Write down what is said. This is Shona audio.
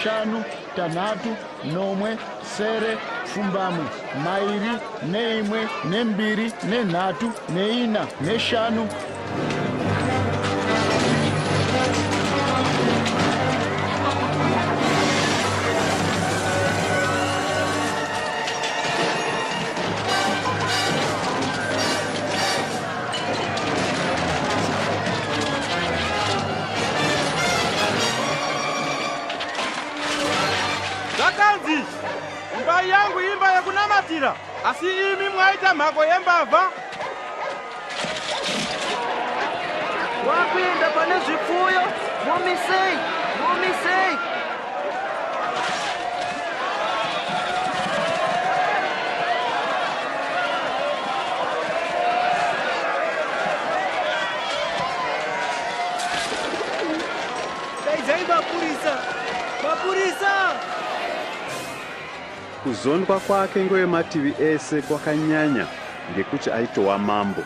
Shanu, tanatu, nomwe, sere, fumbamu, mairi, neimwe, nembiri, nenatu, neina, neshanu. Kazi, imba yangu imba ya kunamatira, asi imi mwaita mako yembava. Wapinda pane zvifuyo, mumisei, mumisei. Dai mapurisa, mapurisa. Kuzondwa kwake ngowemativi ese kwakanyanya ngekuti aitowa mambo.